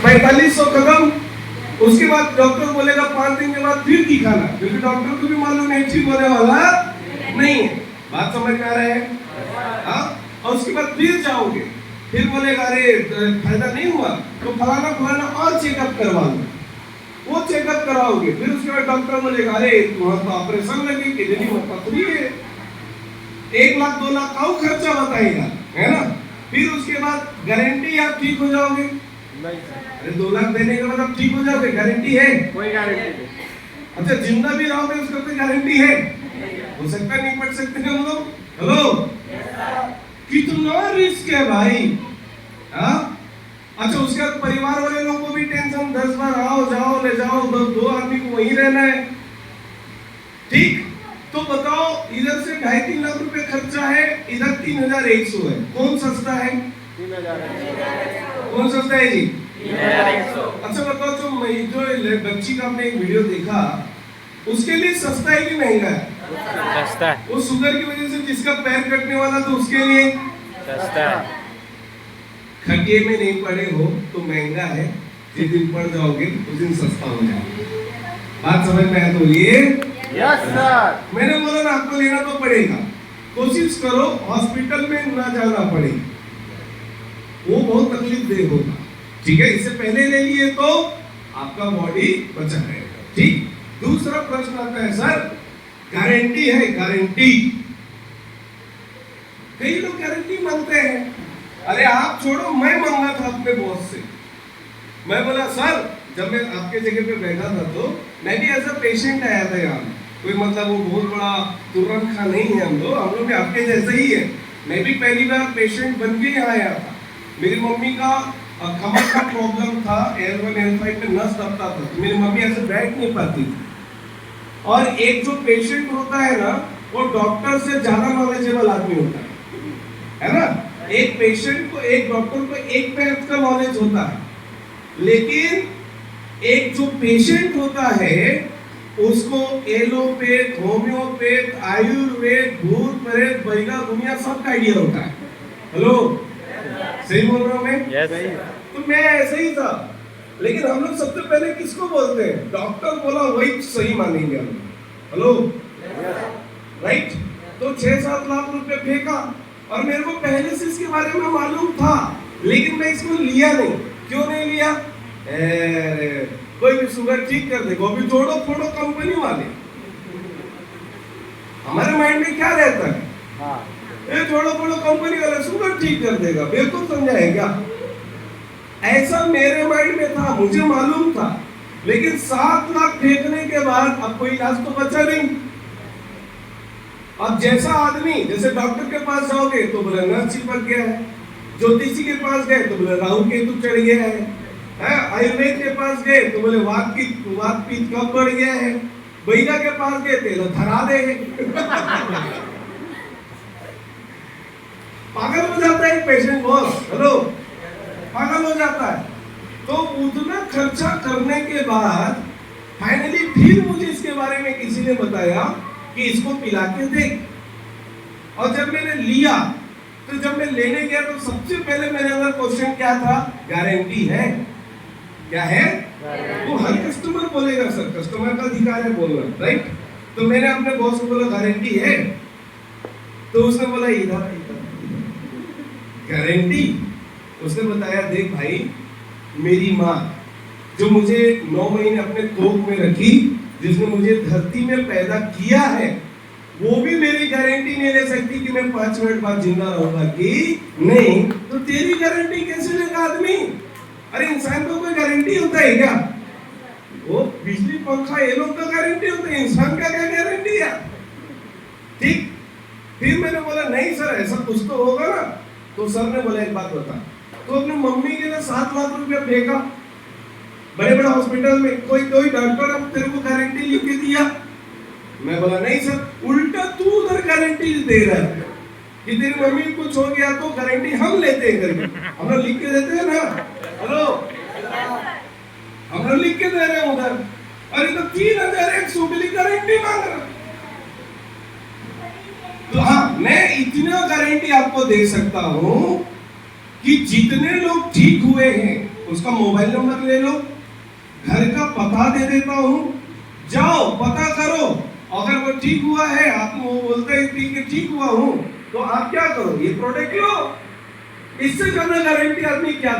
4500 खत्म। उसके बाद डॉक्टर बोलेगा 5 दिन के बाद फिर दिखाना, क्योंकि डॉक्टर को भी मालूम है ठीक होने वाला नहीं है। बात समझ में आ रहा है? हाँ। और उसके बाद फिर जाओगे, फिर बोलेगा अरे फायदा नहीं हुआ तो फलाना फलाना और चेकअप करवा लो। वो चेकअप कराओगे, फिर उसके बाद डॉक्टर बोलेगा अरे तुम्हारा तो ऑपरेशन लगेगी, किडनी में पथरी है, 1 लाख 2 लाख का खर्चा बताएगा, है ना। फिर उसके बाद गारंटी आप ठीक हो जाओगे? अरे 2 लाख देने के बाद आप ठीक हो जाओगे, गारंटी है? कोई गारंटी नहीं। अच्छा जिंदा भी रहोगे उसका कोई गारंटी है? हो सकता है नहीं पढ़ सकते हम लोग। हेलो, कितना रिस्क है भाई। हाँ। अच्छा उसके बाद परिवार वाले लोगों को भी टेंशन, 10 बार आओ जाओ ले जाओ, 2 आदमी को वहीं रहना है, ठीक। तो बताओ इधर से 2.5-3 लाख रुपए खर्चा है, इधर 3100 है, कौन सस्ता है? 3000। कौन सस्ता है जी? 3100। अच्छा बताओ जो बच्ची का आपने एक वीडियो देखा, उसके लिए सस्ता है कि महंगा है? सस्ता है। वो शुगर की वजह से जिसका पैर कटने वाला तो उसके लिए सस्ता है। खटिए में नहीं पड़े हो तो महंगा है, जिस दिन पड़ जाओगे उस दिन सस्ता हो जाएगा। बात समझ में आया तो ये? Yes sir. मैंने बोला ना आपको लेना तो पड़ेगा, कोशिश करो हॉस्पिटल में ना जाना पड़े, वो बहुत तकलीफ दे होगा, ठीक है। इससे पहले ले लिए तो आपका बॉडी बचा रहेगा, ठीक। दूसरा प्रश्न आता है सर गारंटी है, गारंटी, कई लोग गारंटी मांगते हैं। अरे आप छोड़ो, मैं मांगा था अपने बॉस से, मैं बोला सर जब मैं आपके जगह पे बैठा था तो मैं भी एज अ पेशेंट आया था यहाँ, कोई मतलब वो बहुत बड़ा तुरंत खा नहीं है, हम लोग भी आपके जैसे ही है। मैं भी पहली बार पेशेंट बन के यहाँ आया था। मेरी मम्मी का कमर का प्रॉब्लम था, L1 L5 में नस दबता था, तो मेरी मम्मी ऐसे बैठ नहीं पाती थी। और एक जो पेशेंट होता है ना, वो डॉक्टर से ज्यादा नॉलेजेबल आदमी होता है ना। एक पेशेंट को, एक डॉक्टर को एक पैर का नॉलेज होता है, लेकिन एक जो पेशेंट होता है उसको एलोपैथ, होम्योपैथ, आयुर्वेद, भूत प्रेत, बैगा दुनिया सब का आइडिया होता है। हेलो, सही बोल रहा हूँ मैं? यस। तो मैं ऐसे ही था, लेकिन हम लोग सबसे पहले किसको बोलते हैं? डॉक्टर बोला वही सही मानेंगे हम। Hello, right. तो 6-7 लाख रुपए फेंका, और मेरे को पहले से इसके बारे में मालूम था, लेकिन मैं इसको लिया नहीं। क्यों नहीं लिया? कोई भी शुगर ठीक कर देगा, अभी जोड़ो फोड़ो कंपनी वाले। हमारे माइंड में क्या रहता है? हाँ, ये जोड़ो फोड़ो कंपनी वाले शुगर ठीक कर देगा, बिल्कुल समझाए क्या? ऐसा मेरे माइंड में था, मुझे मालूम था, लेकिन 7 लाख फेंकने के बाद अब कोई इलाज तो बचा नहीं। अब जैसा आदमी, जैसे डॉक्टर के पास जाओगे तो बोले नस चिपक गया है, ज्योतिषी के पास गए तो बोले राहु केतु चढ़ गया है, आयुर्वेद के पास गए तो बोले वात पित्त कब बढ़ गया है, बैगा के पास गए तेल धरा दे। पागल हो जाता है पेशेंट बॉस। हेलो, पागल हो जाता है। तो उतना खर्चा करने के बाद फाइनली फिर मुझे इसके बारे में किसी ने बताया कि इसको पिला के देख। और जब मैंने लिया, तो जब मैं लेने गया तो सबसे पहले मेरे अंदर क्वेश्चन क्या था? गारंटी है? क्या है? वो हर कस्टमर बोलेगा सर, कस्टमर का अधिकार है बोलना, राइट। तो मैंने अपने बॉस को बोला गारंटी है, तो उसने बोला इधर गारंटी। उसने बताया देख भाई, मेरी माँ जो मुझे 9 महीने अपने कोख में रखी, जिसने मुझे धरती में पैदा किया है, वो भी मेरी गारंटी नहीं ले सकती कि मैं 5 मिनट बाद जिंदा रहूंगा कि नहीं। तो तेरी गारंटी कैसे लेगा आदमी? अरे इंसान को कोई गारंटी होता है क्या? वो बिजली पंखा ये लोग का गारंटी होता है, इंसान का क्या गारंटी है? ठीक। फिर मैंने बोला नहीं सर ऐसा कुछ तो होगा ना। तो सर ने बोला एक बात बता, तो अपनी मम्मी के लिए 7 लाख रुपया फेंका बड़े बड़े हॉस्पिटल में, कोई डॉक्टर अब तेरे को गारंटी लिख के दिया? मैं बोला नहीं सर, उल्टा तू उधर गारंटी दे रहा है कि तेरी मम्मी को कुछ हो गया तो गारंटी हम लेते हैं करके। हम लोग लिख के देते हैं ना। हेलो, हम लोग लिख के दे रहे हैं उधर, और ये तो 3100 की गारंटी मांग रहा। तो हाँ, मैं इतना गारंटी आपको दे सकता हूं कि जितने लोग ठीक हुए हैं उसका मोबाइल नंबर ले लो, घर का पता दे देता हूं, जाओ पता करो, अगर वो ठीक हुआ है, आप वो बोलते हैं कि ठीक हुआ हूं, तो आप क्या करो, ये प्रोडक्ट लो। इससे ज्यादा गारंटी आदमी क्या दे।